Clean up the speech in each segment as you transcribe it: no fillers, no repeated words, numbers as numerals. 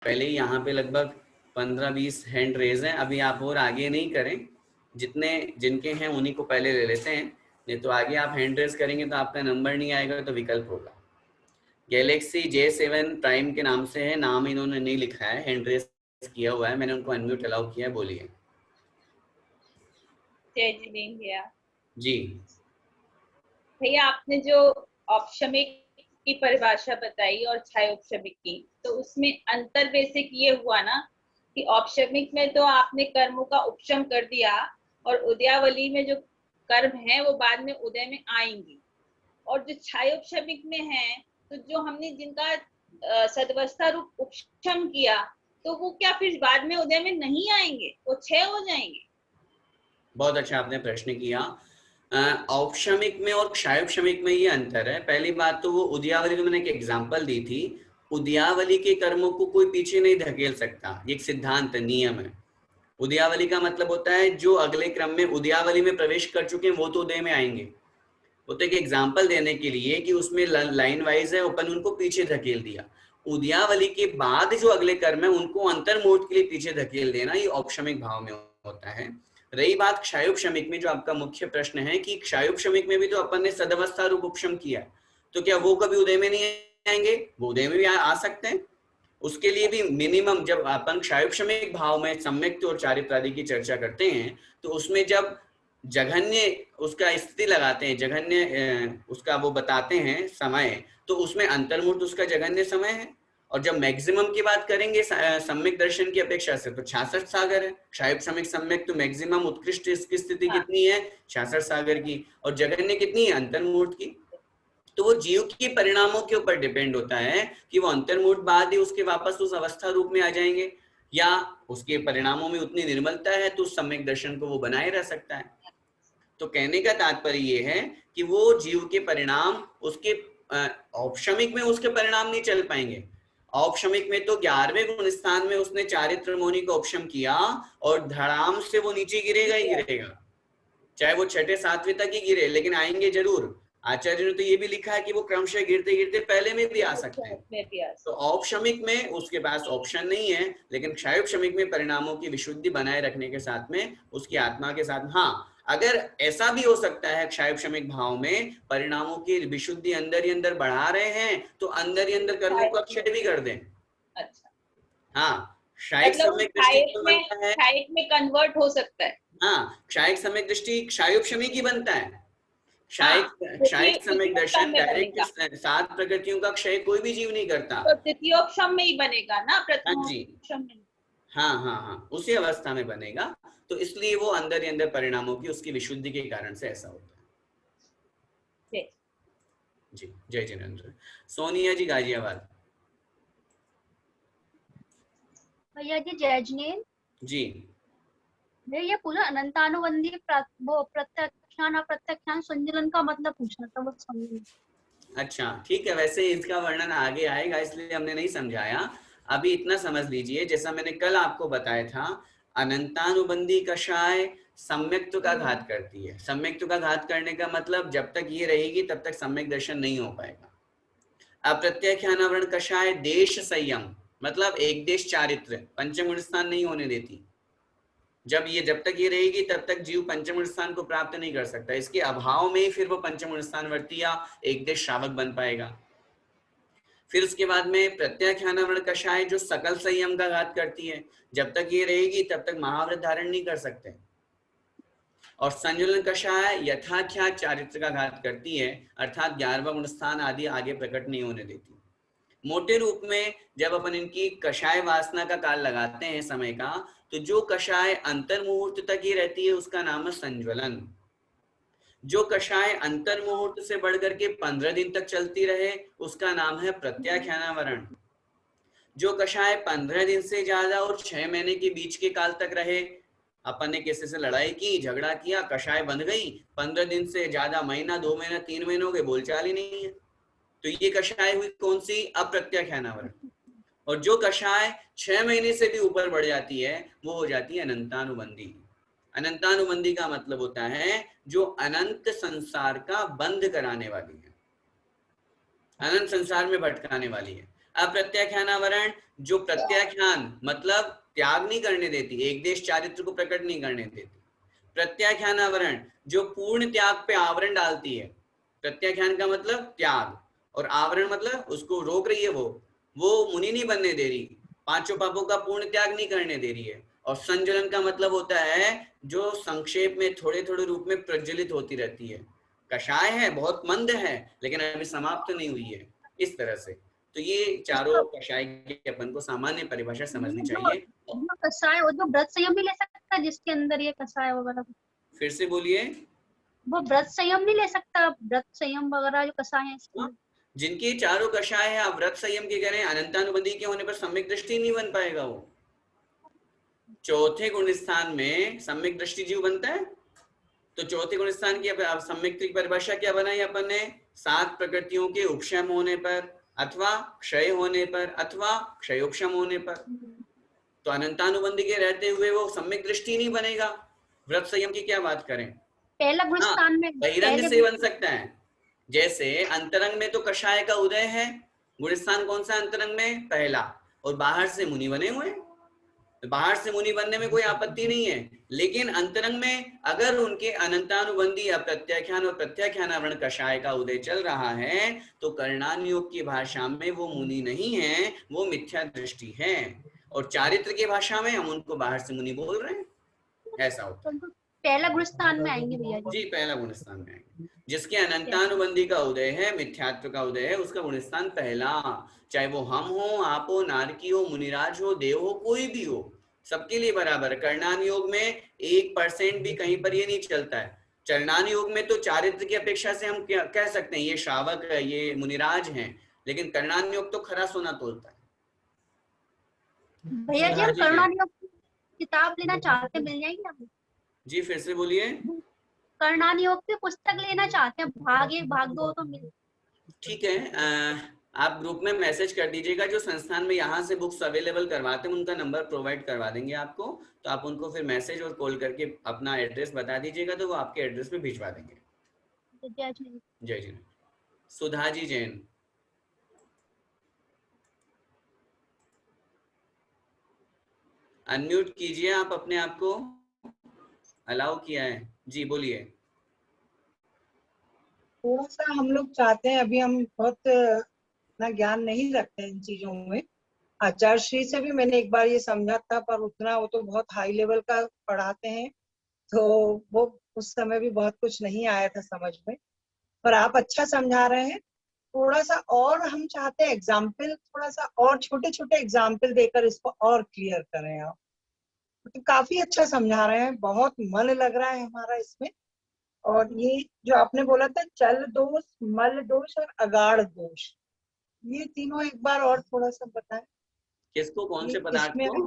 पहले ही यहाँ पे लगभग 15-20 हैंड रेज हैं, अभी आप और आगे नहीं करें, जितने जिनके हैं उन्हीं को पहले ले लेते हैं, नहीं तो आगे आप हैंड रेज करेंगे तो आपका नंबर नहीं आएगा, तो विकल्प होगा। गैलेक्सी J7 प्राइम के नाम से है, नाम इन्होंने नहीं लिखा है, हैंड रेज किया हुआ है, मैंने उनको अनम्यूट अलाउ किया है। बोलिए। जय जिनेंद्र भैया। जी भैया आपने जो औपशमिक की परिभाषा बताई और छायोपशमिक की, तो उसमें अंतर बेसिक ये हुआ ना कि औपशमिक में तो आपने कर्मों का उपशम कर दिया और उदयावली में जो कर्म है वो बाद में उदय में आएंगे, और जो छायोपशमिक में है तो जो हमने जिनका सदवस्था रूप उपशम किया तो वो क्या फिर बाद में उदय में नहीं आएंगे, वो क्षय हो जाएंगे? बहुत अच्छा आपने प्रश्न किया। औपशमिक में और क्षायोपशमिक में ये अंतर है। पहली बात तो वो उदयावली में मैंने एक एग्जांपल दी थी, उदयावली के कर्मों को कोई पीछे नहीं धकेल सकता, ये एक सिद्धांत नियम है। उदयावली का मतलब होता है जो अगले क्रम में उदयावली में प्रवेश कर चुके हैं वो तो उदय में आएंगे। वो तो एक एग्जाम्पल देने के लिए कि उसमें लाइन वाइज है, अपन उनको पीछे धकेल दिया। उदयावली के बाद जो अगले कर्म है उनको अंतर्मुहूर्त के लिए पीछे धकेल देना, ये औपशमिक भाव में होता है। रही बात क्षायोपशमिक में, जो आपका मुख्य प्रश्न है कि क्षायोपशमिक में भी तो अपन ने सदवस्था रूप उपशम किया, तो क्या वो कभी उदय में नहीं आएंगे? वो उदय में भी आ सकते हैं। उसके लिए भी मिनिमम, जब अपन क्षायोपशमिक भाव में सम्यक्त और चारित्रादि की चर्चा करते हैं तो उसमें जब जघन्य उसका स्थिति लगाते हैं, जघन्य उसका वो बताते हैं समय, तो उसमें अंतर्मुहूर्त उसका जघन्य समय है। और जब मैक्सिमम की बात करेंगे सम्यक दर्शन की अपेक्षा से, तो 66 सागर है। क्षायोपशमिक सम्यक तो मैक्सिमम उत्कृष्ट इसकी स्थिति कितनी है? 66 सागर की। और जघन्य कितनी है? अंतर्मुहूर्त की। तो वो जीव के परिणामों के ऊपर डिपेंड होता है कि वो अंतर्मुहूर्त बाद ही उसके वापस उस अवस्था रूप में आ जाएंगे, या उसके परिणामों में उतनी निर्मलता है तो उस सम्यक दर्शन को वो बनाए रह सकता है। तो कहने का तात्पर्य ये है कि वो जीव के परिणाम उसके औपशमिक में उसके परिणाम नहीं चल पाएंगे। औपशमिक में तो 11वें गुण स्थान में उसने चारित्र मोनि को उपशम किया और धड़ाम से वो नीचे गिरेगा ही गिरेगा, चाहे वो 6-7वें तक ही गिरे, लेकिन आएंगे जरूर। आचार्य ने तो ये भी लिखा है कि वो क्रमशः गिरते गिरते पहले में भी आ सकते हैं। तो औपशमिक में उसके पास ऑप्शन नहीं है, लेकिन क्षायोपशमिक में परिणामों की विशुद्धि बनाए रखने के साथ में उसकी आत्मा के साथ, हाँ अगर ऐसा भी हो सकता है क्षायोपशमिक भाव में परिणामों की विशुद्धि अंदर ही अंदर बढ़ा रहे हैं तो अंदर ही अंदर कर्मों का क्षय भी कर दें। अच्छा, हाँ, क्षायिक सम्यक दृष्टि बनता है, क्षायिक में कन्वर्ट हो सकता है। हाँ, क्षायिक सम्यक दृष्टि क्षायोपशमिक ही बनता है। क्षायिक सम्यक दर्शन डायरेक्ट 7 प्रकृतियों का क्षय कोई भी जीव नहीं करता, तो द्वितीयोपशम में ही बनेगा ना, प्रथमोपशम में? हाँ, उसी अवस्था में बनेगा। तो इसलिए वो अंदर ही अंदर परिणामों की उसकी विशुद्धि के कारण से ऐसा होता है। जी, जय जिनेंद्र। सोनिया जी गाजियाबाद। भैया जी जय जिनेंद्र जी। ये पूरा अनंतानुबंधी प्रत्याख्यान अप्रत्याख्यान संयोजन का मतलब पूछना था, वो समझ। अच्छा ठीक है, वैसे इसका वर्णन आगे आएगा इसलिए हमने नहीं समझाया, अभी इतना समझ लीजिए। जैसा मैंने कल आपको बताया था, अनंतानुबंधी कषाय सम्यक्त्व का घात करती है। सम्यक्त्व का घात करने का मतलब जब तक ये रहेगी तब तक सम्यक दर्शन नहीं हो पाएगा। अप्रत्याख्यानावरण कषाय देश संयम, मतलब एक देश चारित्र, पंचम स्थान नहीं होने देती। जब तक ये रहेगी तब तक जीव पंचम स्थान को प्राप्त नहीं कर सकता। इसके अभाव में फिर वो पंचम स्थान वर्ती या एक देश श्रावक बन पाएगा। फिर उसके बाद में प्रत्याख्यानावरण कषाय जो सकल संयम का घात करती है, जब तक ये रहेगी तब तक महाव्रत धारण नहीं कर सकते। और संजुलन कषाय यथाख्यात चारित्र का घात करती है, अर्थात 11वां गुण स्थान आदि आगे प्रकट नहीं होने देती। मोटे रूप में जब अपन इनकी कषाय वासना का काल लगाते हैं समय का, तो जो कषाय अंतर मुहूर्त तक ही रहती है उसका नाम है संज्वलन। जो कषाय अंतर मुहूर्त से बढ़कर के 15 दिन तक चलती रहे उसका नाम है प्रत्याख्यानावरण। जो कषाय 15 दिन से ज्यादा और 6 महीने के बीच के काल तक रहे, अपन ने किसी से लड़ाई की, झगड़ा किया, कषाय बंध गई, 15 दिन से ज्यादा, महीना, 2 महीना, 3 महीनों के बोलचाल ही नहीं है, तो ये कषाय हुई कौन सी? अप्रत्याख्यानावरण। और जो कषाय 6 महीने से भी ऊपर बढ़ जाती है वो हो जाती है अनंतानुबंधी। अनंतानुबंधी का मतलब होता है जो अनंत संसार का बंध कराने वाली है, अनंत संसार में भटकाने वाली है। अप्रत्याख्यानावरण जो प्रत्याख्यान मतलब त्याग नहीं करने देती, एक देश चारित्र को प्रकट नहीं करने देती। प्रत्याख्यान आवरण जो पूर्ण त्याग पे आवरण डालती है। प्रत्याख्यान का मतलब त्याग, और आवरण मतलब उसको रोक रही है, वो मुनि नहीं बनने दे रही, पांचों पापों का पूर्ण त्याग नहीं करने दे रही है। और संज्वलन का मतलब होता है जो संक्षेप में थोड़े थोड़े रूप में प्रज्वलित होती रहती है। कषाय है, बहुत मंद है, लेकिन अभी समाप्त नहीं हुई है, इस तरह से। तो ये चारों कषाय की अपन को सामान्य परिभाषा समझनी चाहिए। जो कषाय और जो व्रत संयम भी ले सकता है जिसके अंदर ये कषाय वगैरह, फिर से बोलिए। वो व्रत संयम नहीं ले सकता, व्रत संयम वगैरह जो कषाय है इसके अंदर? जिनके चारों कषाय है, आप व्रत संयम के करें, अनंतानुबंधी के होने पर सम्यक दृष्टि नहीं बन पाएगा। वो चौथे गुण स्थान में सम्यक दृष्टि जीव बनता है। तो चौथे गुण स्थान की सम्यक की परिभाषा क्या बनाई अपन ने? 7 प्रकृतियों के उपशम होने पर, अथवा क्षय होने पर, अथवा क्षयोपशम होने पर। तो अनंतानुबंधी के रहते हुए वो सम्यक दृष्टि नहीं बनेगा। व्रत संयम की क्या बात करें? पहला गुण स्थान में बहिरंग से बन सकता है। जैसे अंतरंग में तो कषाय का उदय है, गुण स्थान कौन सा अंतरंग में? पहला। और बाहर से मुनि बने हुए, बाहर से मुनि बनने में कोई आपत्ति नहीं है, लेकिन अंतरंग में अगर उनके अनंतानुबंधी या प्रत्याख्यान और प्रत्याख्यानावरण कषाय का उदय चल रहा है, तो कर्णान योग की भाषा में वो मुनि नहीं है, वो मिथ्या दृष्टि है। और चारित्र की भाषा में हम उनको बाहर से मुनि बोल रहे हैं, ऐसा होता है। तो पहला गुण स्थान में आएंगे भैया जी, पहला गुण स्थान में आएंगे। जिसके अनंतानुबंधी का उदय है, मिथ्यात्व का उदय है, उसका गुण स्थान पहला। चाहे वो हम हो, आप हो, नारकी हो, मुनिराज हो, देव हो, कोई भी हो, सबके लिए बराबर। कर्णान योग में 1% भी कहीं पर ये नहीं चलता है। चरणान योग में तो चारित्र की अपेक्षा से हम कह सकते हैं ये श्रावक है, ये मुनिराज हैं, लेकिन कर्णान योग तो खरा सोना तोलता है। भैया जी। हम कर्णान योग की किताब लेना चाहते हैं, मिल जाएगी हमें? जी, फिर से बोलिए। कर्णान योग की पुस्तक लेना चाहते हैं, भाग 1 भाग 2 तो मिल। ठीक है, आप ग्रुप में मैसेज कर दीजिएगा। जो संस्थान में यहाँ से बुक्स अवेलेबल करवाते हैं उनका नंबर प्रोवाइड करवा देंगे आपको, तो आप उनको फिर मैसेज और कॉल करके अपना एड्रेस बता दीजिएगा, तो वो आपके एड्रेस पे भिजवा देंगे। जय जी। सुधा जी जैन। अनम्यूट कीजिए आप अपने आप को, अलाउ किया है। जी बोलिए। थोड़ा सा हम लोग चाहते हैं, अभी हम बहुत ना ज्ञान नहीं रखते हैं इन चीजों में। आचार्य श्री से भी मैंने एक बार ये समझा था, पर उतना वो तो बहुत हाई लेवल का पढ़ाते हैं, तो वो उस समय भी बहुत कुछ नहीं आया था समझ में। पर आप अच्छा समझा रहे हैं। थोड़ा सा और हम चाहते हैं एग्जाम्पल, थोड़ा सा और छोटे छोटे एग्जाम्पल देकर इसको और क्लियर करें आप। तो काफी अच्छा समझा रहे हैं, बहुत मन लग रहा है हमारा इसमें। और ये जो आपने बोला था चल दोष, मल दोष और अगाढ़ दोष, ये तीनों एक बार और थोड़ा सा बताएं। किसको? कौन से पदार्थ को?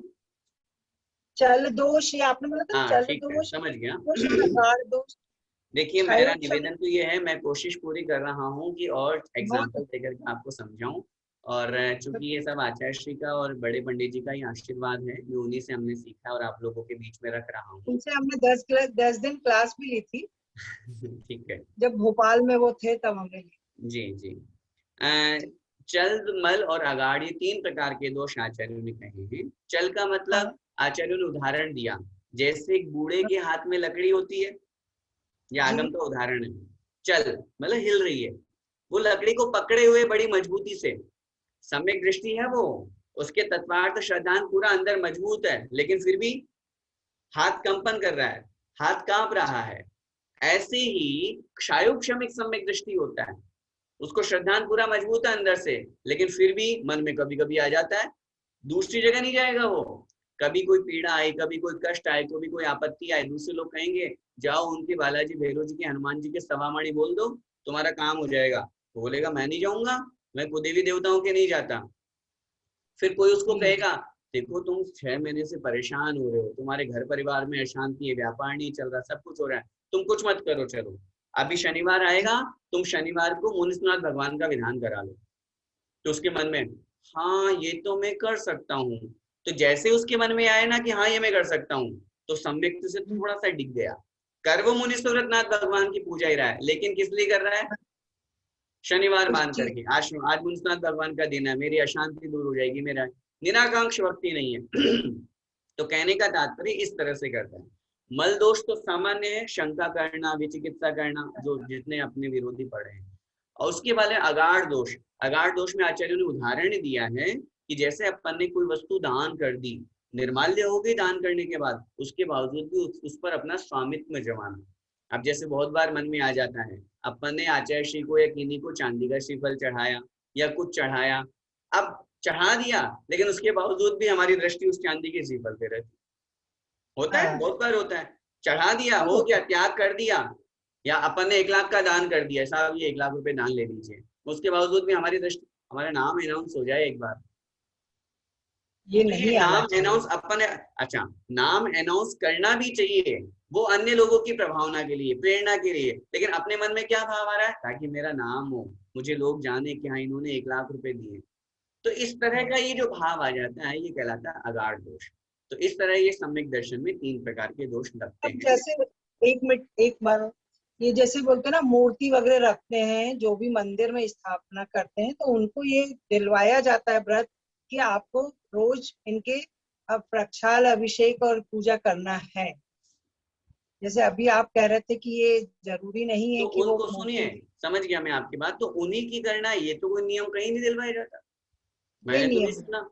चल दोष, ये आपने बोला था चल दोष, समझ गया। अगाढ़ दोष। देखिए, मेरा निवेदन तो ये है, मैं कोशिश पूरी कर रहा हूँ कि और एग्जाम्पल देकर के आपको समझाऊं। और चूंकि ये सब आचार्य श्री का और बड़े पंडित जी का ही आशीर्वाद है, ये उन्हीं से हमने सीखा और आप लोगों के बीच में रख रहा हूँ। उनसे हमने 10 दिन क्लास भी ली थी। ठीक है, जब भोपाल में वो थे तब हमने ली। जी जी। चल, मल और अगाढ़, ये 3 प्रकार के दोष आचार्यों ने कहे हैं। चल का मतलब आचार्यों ने उदाहरण दिया, जैसे एक बूढ़े के हाथ में लकड़ी होती है, ये आगम का उदाहरण है। चल मतलब हिल रही है, वो लकड़ी को पकड़े हुए बड़ी मजबूती से, सम्यक दृष्टि है वो, उसके तत्वार्थ श्रद्धांत पूरा अंदर मजबूत है, लेकिन फिर भी हाथ कंपन कर रहा है, हाथ कांप रहा है। ऐसे ही क्षायोपशमिक सम्यक दृष्टि होता है, उसको श्रद्धांत पूरा मजबूत है अंदर से, लेकिन फिर भी मन में कभी कभी आ जाता है, दूसरी जगह नहीं जाएगा वो। कभी कोई पीड़ा आए, कभी कोई कष्ट आए, कभी कोई आपत्ति आए, दूसरे लोग कहेंगे जाओ उनके बालाजी भैरव जी के हनुमान जी के सवामाणी बोल दो, तुम्हारा काम हो जाएगा। तो बोलेगा मैं नहीं जाऊंगा, मैं देवी देवताओं के नहीं जाता। फिर कोई उसको कहेगा देखो तुम 6 महीने से परेशान हो रहे हो, तुम्हारे घर परिवार में अशांति है, व्यापार नहीं चल रहा, सब कुछ हो रहा है, तुम कुछ मत करो, चलो अभी शनिवार आएगा, तुम शनिवार को मुनिस्नाथ भगवान का विधान करा लो। तो उसके मन में हाँ ये तो मैं कर सकता हूँ। तो जैसे उसके मन में आए ना कि हाँ ये मैं कर सकता हूँ, तो सम्यक से थोड़ा सा डिग गया। कर वो मुनिस्वरनाथ भगवान की पूजा ही रहा है, लेकिन किस लिए कर रहा है? शनिवार मान करके, आज मुनिस्वरनाथ भगवान का दिन है, मेरी अशांति दूर हो जाएगी, मेरा निराकांक्ष व्यक्ति नहीं है। तो कहने का तात्पर्य इस तरह से करता है। मल दोष तो सामान्य है, शंका करना, विचिकित्सा करना, जो जितने अपने विरोधी पढ़े हैं। और उसके बाद अगाढ़ दोष। अगाढ़ दोष में आचार्यों ने उदाहरण दिया है कि जैसे अपन ने कोई वस्तु दान कर दी, निर्माल्य हो गई दान करने के बाद, उसके बावजूद भी उस पर अपना स्वामित्व जमाना। अब जैसे बहुत बार मन में आ जाता है, अपन ने आचार्य श्री को या किन्हीं को चांदी का श्रीफल चढ़ाया या कुछ चढ़ाया, अब चढ़ा दिया लेकिन उसके बावजूद भी हमारी दृष्टि उस चांदी के श्रीफल पे रहती। होता है, बहुत बार होता है। चढ़ा दिया, हो गया, त्याग कर दिया, या अपन ने 1 लाख का दान कर दिया, साहब ये 1 लाख रुपए दान ले लीजिए, उसके बावजूद भी हमारी दृष्टि, हमारा नाम अनाउंस हो जाए एक बार, ये नहीं नाम अनाउंस अपन, अच्छा नाम अनाउंस करना भी चाहिए, वो अन्य लोगों की प्रभावना के लिए, प्रेरणा के लिए, लेकिन अपने मन में क्या भाव आ रहा है, ताकि मेरा नाम हो, मुझे लोग जाने कि हाँ इन्होंने 1 लाख रुपए दिए। तो इस तरह का ये जो भाव आ जाता है, ये कहलाता है अगाढ़ दोष। तो इस तरह ये सम्यक दर्शन में 3 प्रकार के दोष लगते हैं। जैसे एक बार ये जैसे बोलते हैं ना, मूर्ति वगैरह रखते हैं, जो भी मंदिर में स्थापना करते हैं, तो उनको ये दिलवाया जाता है व्रत कि आपको रोज इनके प्रक्षाल, अभिषेक और पूजा करना है। जैसे अभी आप कह रहे थे कि ये जरूरी नहीं है तो कि उनको सुनिए, समझ गया मैं आपकी बात, तो उन्हीं की करना, ये तो कोई नियम कहीं नहीं दिलवाया जाता, मैंने तो नहीं सुना।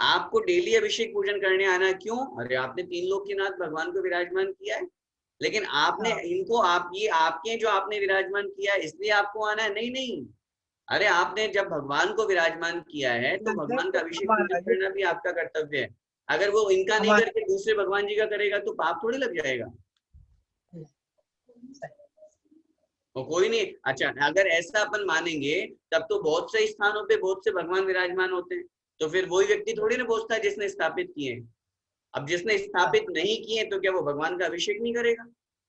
आपको डेली अभिषेक पूजन करने आना क्यों? अरे आपने 3 लोक के नाथ भगवान को विराजमान किया है, लेकिन आपने इनको, आप ये आपके जो आपने विराजमान किया है इसलिए आपको आना है? नहीं नहीं, अरे आपने जब भगवान को विराजमान किया है तो भगवान का अभिषेक पूजन करना भी आपका कर्तव्य है। अगर वो इनका नहीं करके दूसरे भगवान जी का करेगा तो पाप थोड़ी लग जाएगा। तो कोई नहीं, अच्छा अगर ऐसा अपन मानेंगे तब तो बहुत से स्थानों पे बहुत से भगवान विराजमान होते हैं, तो फिर वही व्यक्ति थोड़ी ना पहुंचता है जिसने स्थापित किए। अब जिसने स्थापित नहीं किए तो क्या वो भगवान का अभिषेक नहीं करेगा?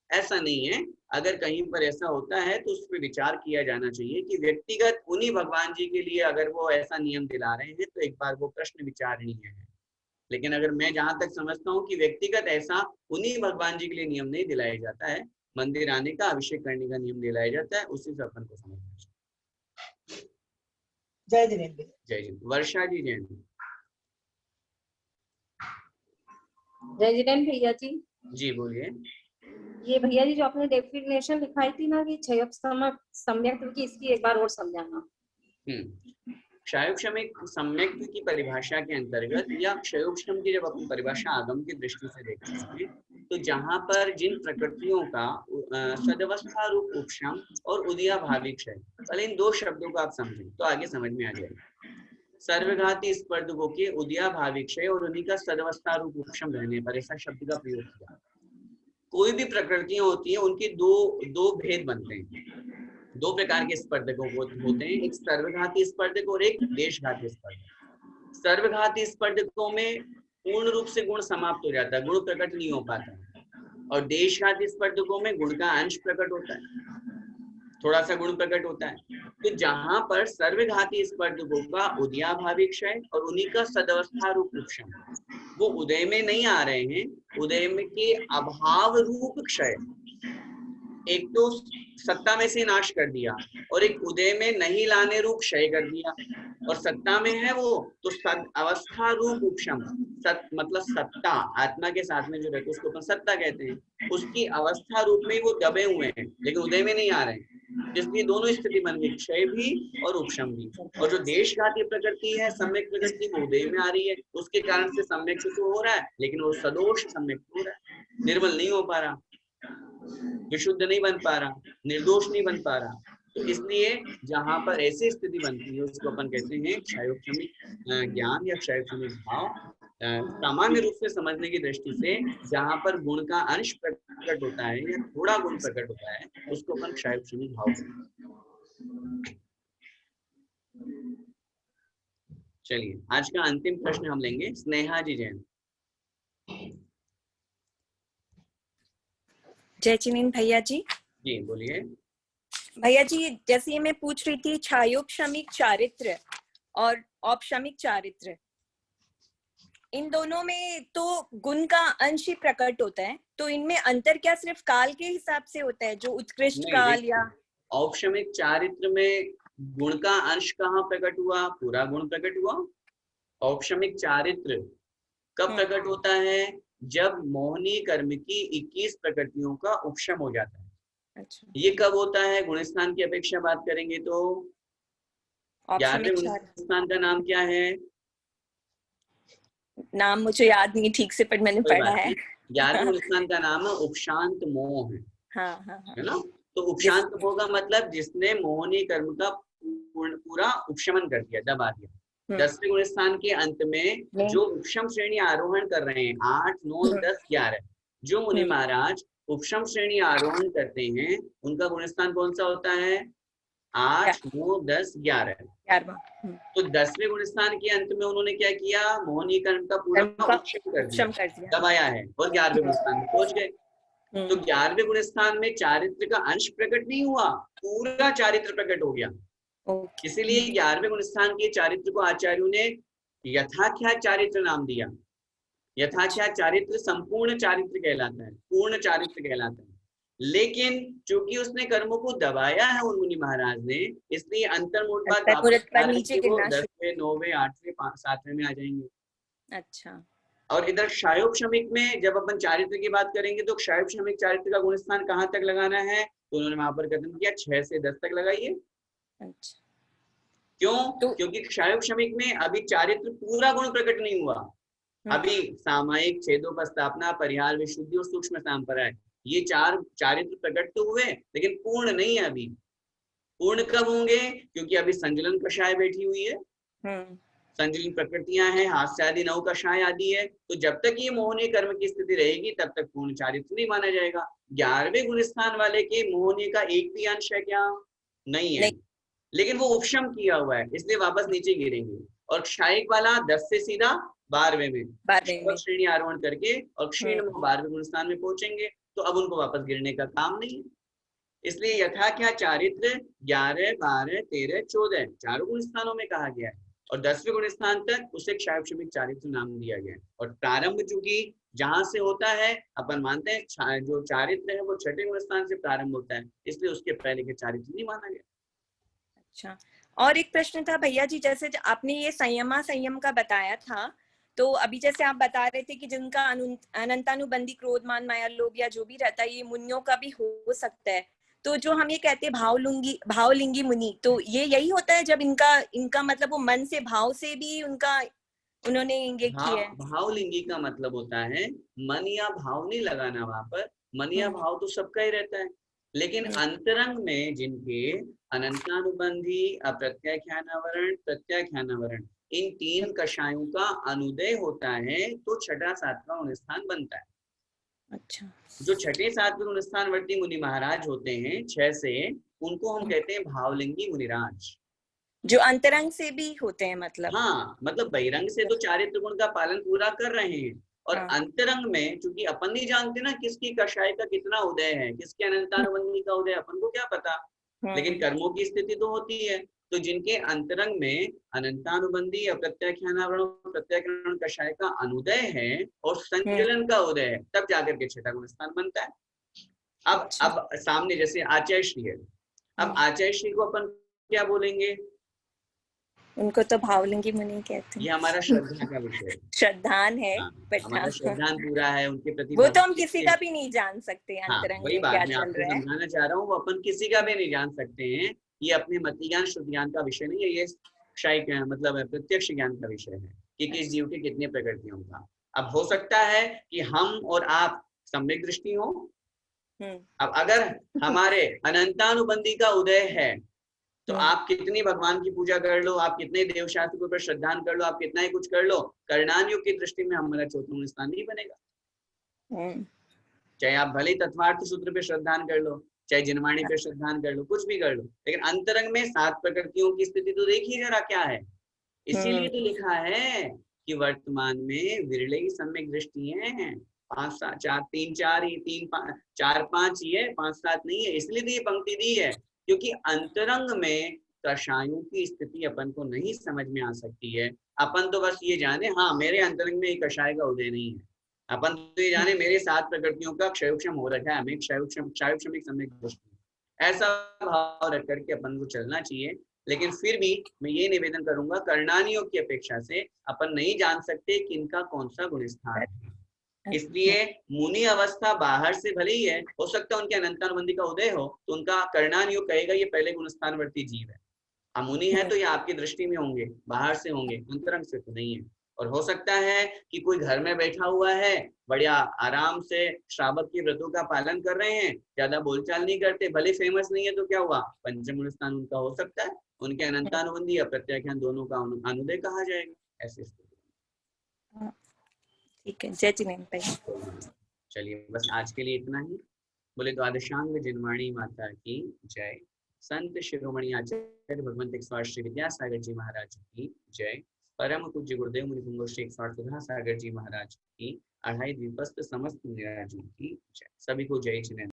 ऐसा नहीं है। अगर कहीं पर ऐसा होता है तो उस पर विचार किया जाना चाहिए कि व्यक्तिगत उन्हीं भगवान जी के लिए अगर वो ऐसा नियम दिला रहे हैं तो एक बार वो प्रश्न विचारणीय है। लेकिन अगर मैं जहां तक समझता हूँ कि व्यक्तिगत ऐसा उन्हीं भगवान जी के लिए नियम नहीं दिलाया जाता है, मंदिर आने का, अभिषेक करने का नियम दिलाया जाता है, उसी से अपन को समझना चाहिए। जय जिनेन्द्र। जय जी। वर्षा जी जैन। जय जिनेन्द्र भैया जी। जी बोलिए। ये भैया जी जो आपने डेफिनेशन लिखाई थी ना कि क्षय सम्यक की, इसकी एक बार और समझाना। क्षयोक्षम एक सम्यक की परिभाषा के अंतर्गत, या क्षयोक्षम की जब अपनी परिभाषा आगम की दृष्टि से देखते हैं तो जहां पर जिन प्रकृतियों का सदवस्था रूप उपशम और उदयाभावी क्षय, पहले इन 2 शब्दों को आप समझें तो आगे समझ में आ जाएगा। सर्वघाती स्पर्धकों के उदयाभावी क्षय और उन्हीं का सदवस्था रूप उपशम रहने पर ऐसा शब्द का प्रयोग किया। कोई भी प्रकृतियां होती हैं उनके दो भेद बनते हैं, 2 प्रकार के स्पर्धकों होते हैं, एक सर्वघाती स्पर्धक और एक देशघाती स्पर्धक। सर्वघाती स्पर्धकों में पूर्ण रूप से गुण समाप्त हो जाता है, गुण प्रकट नहीं हो पाता है, और देशघाती स्पर्धकों में गुण का अंश प्रकट होता है, थोड़ा सा गुण प्रकट होता है। तो जहां पर सर्वघाती स्पर्धकों का उदयाभावी क्षय और उन्हीं का सदवस्था रूप उपशम, वो उदय में नहीं आ रहे हैं, उदय में के अभाव रूप क्षय, एक तो सत्ता में से नाश कर दिया और एक उदय में नहीं लाने रूप क्षय कर दिया, और सत्ता में है वो तो सद अवस्था रूप उपशम, मतलब सत्ता आत्मा के साथ में जो रहते उसको अपन सत्ता कहते हैं, उसकी अवस्था रूप में वो दबे हुए हैं लेकिन उदय में नहीं आ रहे हैं, जिसकी दोनों स्थिति बन गई, क्षय भी और उपशम भी। और जो देशघाती प्रकृति है सम्यक प्रकृति, वो उदय में आ रही है, उसके कारण से सम्यक तो हो रहा है लेकिन वो सदोष सम्यक हो रहा है, निर्मल नहीं हो पा रहा, विशुद्ध नहीं बन पा रहा, निर्दोष नहीं बन पा रहा। तो इसलिए जहां पर ऐसी स्थिति बनती है उसको अपन कहते हैं क्षयोक्षमिक ज्ञान या क्षयोक्षमिक भाव। सामान्य रूप से समझने की दृष्टि से जहां पर गुण का अंश प्रकट होता है या थोड़ा गुण प्रकट होता है उसको अपन क्षयोक्षमिक भाव कहते हैं। चलिए आज का अंतिम प्रश्न हम लेंगे, स्नेहा जी जैन। जय जिनेन्द्र भैया जी। जी बोलिए। भैया जी जैसे मैं पूछ रही थी क्षयोक्षमिक चारित्र और औपशमिक चारित्र, इन दोनों में तो गुण का अंश ही प्रकट होता है, तो इनमें अंतर क्या सिर्फ काल के हिसाब से होता है, जो उत्कृष्ट काल या? औपशमिक चारित्र में गुण का अंश कहाँ प्रकट हुआ? पूरा गुण प्रकट हुआ, औपशमिक चारित्र कब प्रकट होता है? जब मोहनी कर्म की 21 प्रकृतियों का उपशम हो जाता है। अच्छा, ये कब होता है? गुणस्थान की अपेक्षा बात करेंगे तो 11वें औपशमिक चारित्र गुणस्थान का नाम क्या है? नाम मुझे याद नहीं ठीक से, पर मैंने कोई पढ़ा बात है। नहीं, 11वें गुणस्थान का नाम है उपशांत मोह है हाँ हाँ हाँ। ना? तो उपशांत मोह का मतलब जिसने मोहनी कर्म का पूरा उपशमन कर दिया, दबा दिया। 10वें गुणस्थान के अंत में जो उपशम श्रेणी आरोहण कर रहे हैं, 8, 9, 10, 11, जो मुनि महाराज उपशम श्रेणी आरोहण करते हैं उनका गुणस्थान कौन सा होता है? 8, 9, 10, 11। 11वां। तो 10वें गुणस्थान के अंत में उन्होंने क्या किया? मोहनी कर्म का पूरा उपशम कर दिया, दबाया है, और 11वें गुणस्थान में पहुंच गए। तो 11वें गुणस्थान में चारित्र का अंश प्रकट नहीं हुआ, पूरा चारित्र प्रकट हो गया। इसीलिए 11वें गुणस्थान के चारित्र को आचार्यों ने यथाख्यात चारित्र नाम दिया। यथाख्यात चारित्र संपूर्ण चारित्र कहलाता है, पूर्ण चारित्र कहलाता है। लेकिन चूंकि उसने कर्मों को दबाया है उन मुनि महाराज ने, इसलिए अंतर्मुहूर्त बाद वापस नीचे गिरना 10वें, 9वें, 8वें, 7वें में आ जाएंगे। अच्छा। और इधर क्षायोपशमिक में जब अपन चारित्र की बात करेंगे तो क्षायोपशमिक चारित्र का गुणस्थान कहाँ तक लगाना है? तो उन्होंने वहां पर कथन किया 6 से 10 तक लगाइए। अच्छा, क्यों? क्योंकि क्षायोपशमिक में अभी चारित्र पूरा गुण प्रकट नहीं हुआ। अभी सामायिक, छेदोपस्थापना, परिहार, विशुद्धि और सूक्ष्म संपराय, ये 4 चारित्र प्रकट तो हुए, लेकिन पूर्ण नहीं है अभी। पूर्ण कब होंगे? क्योंकि अभी संजलन कषाय बैठी हुई है, संजलन प्रकृतियां हैं, हास्य आदि, नव कषाय आदि है। तो जब तक ये मोहनीय कर्म की स्थिति रहेगी तब तक पूर्ण चारित्र नहीं माना जाएगा। 11वें गुणस्थान वाले के मोहनीय का एक भी अंश है क्या? नहीं है, लेकिन वो उपशम किया हुआ है, इसलिए वापस नीचे गिरेंगे। और क्षायिक वाला 10 से सीधा 12वें में श्रेणी आरोहण करके और क्षीण 12वें गुणस्थान में पहुंचेंगे, तो अब उनको वापस गिरने का काम नहीं है। इसलिए यथा क्या चारित्र 11, 12, 13, 14 चारों गुणस्थानों में कहा गया है, और 10वें गुणस्थान तक उसे क्षायोपशमिक चारित्र नाम दिया गया है। और प्रारंभ चूंकि जहां से होता है, अपन मानते हैं जो चारित्र है वो 6ठे गुणस्थान से प्रारंभ होता है, इसलिए उसके पहले के चारित्र नहीं माना गया। अच्छा, और एक प्रश्न था भैया जी, जैसे आपने ये संयम का बताया था, तो अभी जैसे आप बता रहे थे कि जिनका अनंतानुबंधी क्रोध, मान, माया, लोभ या जो भी रहता है, ये मुनियों का भी हो सकता है। तो जो हम ये कहते हैं भावलिंगी मुनि, तो ये यही होता है जब इनका मतलब वो मन से, भाव से भी उन्होंने ये किया है। भावलिंगी का मतलब होता है मन या भाव नहीं लगाना वहां पर। मन या भाव तो सबका ही रहता है, लेकिन अंतरंग में जिनके अनंतानुबंधी, अप्रत्याख्यानावरण, प्रत्याख्यानावरण, इन 3 कषायों का अनुदय होता है, तो 6ठा 7वां गुणस्थान बनता है। अच्छा, जो 6ठे 7वें गुणस्थानवर्ती मुनि महाराज होते हैं 6 से, उनको हम कहते हैं भावलिंगी मुनिराज, जो अंतरंग से भी होते हैं। मतलब हाँ, मतलब बहिरंग से तो चारित्र गुण का पालन पूरा कर रहे हैं, और अंतरंग में चूंकि अपन नहीं जानते ना किसकी कषाय का कितना उदय है, किसके अनंतानुबंधी का उदय, अपन को क्या पता, लेकिन कर्मों की स्थिति तो होती है। तो जिनके अंतरंग में अनंतानुबंधी, अप्रत्याख्यानावरण, प्रत्याख्यान कषाय का अनुदय है और संचलन का उदय है, तब जाकर के 6ठा गुणस्थान बनता है। अब सामने जैसे आचार्यश्री है, अब आचार्यश्री को अपन क्या बोलेंगे? उनको तो भावलिंगी मुनि कहते हैं। ये हमारा श्रद्धा का विषय है, श्रद्धान है, हमारा श्रद्धान पूरा है उनके प्रति, वो तो हम किसी का भी नहीं जान सकते। अंतरंग वही में बात क्या मैं चल आपको रहा है, समझाना चाह रहा हूँ, वो अपन किसी का भी नहीं जान सकते हैं। ये अपने मति ज्ञान, श्रुति ज्ञान का विषय नहीं है, ये क्षायिक मतलब प्रत्यक्ष ज्ञान का विषय है कि किस जीव के कितने प्रकृतियों का। अब हो सकता है कि हम और आप सम्यक दृष्टि हो, अब अगर हमारे अनंतानुबंधी का उदय है, तो आप कितनी भगवान की पूजा कर लो, आप कितने देवशास्त्र के ऊपर श्रद्धान कर लो, आप कितना ही कुछ कर लो, करणान योग की दृष्टि में हमारा 4वां स्थान नहीं बनेगा। चाहे आप भले तत्वार्थ सूत्र पे श्रद्धान कर लो, चाहे जिनवाणी पे श्रद्धान कर लो, कुछ भी कर लो, लेकिन अंतरंग में 7 प्रकृतियों की स्थिति तो देखिए जरा क्या है। इसीलिए तो लिखा है कि वर्तमान में विरले ही सम्यक दृष्टि है, 5, 4, 3, 4 ही, 3, 4, 5 ही है, 5, 7 नहीं है। इसलिए तो ये पंक्ति दी है, क्योंकि अंतरंग में कषायों की स्थिति अपन को नहीं समझ में आ सकती है। अपन तो बस ये जाने, हाँ मेरे अंतरंग में एक कषाय का उदय नहीं है, अपन तो ये जाने मेरे 7 प्रकृतियों का क्षयोक्षम हो रखा है, हमें क्षयोक्षमिक सम्यक दृष्टि, ऐसा भाव रख करके अपन को चलना चाहिए। लेकिन फिर भी मैं ये निवेदन करूंगा, करणानियों की अपेक्षा से अपन नहीं जान सकते कि इनका कौन सा गुण स्थान है। इसलिए मुनि अवस्था बाहर से भले ही है, हो सकता है उनके अनंतानुबंधी का उदय हो तो उनका करणान योग कहेगा ये पहले गुण स्थानवर्ती जीव है। मुनि है तो ये आपकी दृष्टि में होंगे, बाहर से होंगे, अंतरंग से तो नहीं है। और हो सकता है कि कोई घर में बैठा हुआ है, बढ़िया आराम से श्रावक के व्रतों का पालन कर रहे हैं, ज्यादा बोलचाल नहीं करते, भले फेमस नहीं है तो क्या हुआ, पंचम गुण स्थान उनका हो सकता है, उनके अनंतानुबंधी या प्रत्याख्यान दोनों का अनुदय कहा जाएगा। ऐसे ठीक है, जय जिनेन्द्र भाई। चलिए बस आज के लिए इतना ही। बोले द्वादशांग जिनवाणी माता की जय। संत शिरोमणि आचार्य भगवंत श्री विद्यासागर जी महाराज की जय। परम पूज्य गुरुदेव मुनि पुंगव श्री सुधा सागर जी महाराज की, अढ़ाई द्वीपस्थ समस्त मुनिराजों की जय। सभी को जय जिनेन्द्र।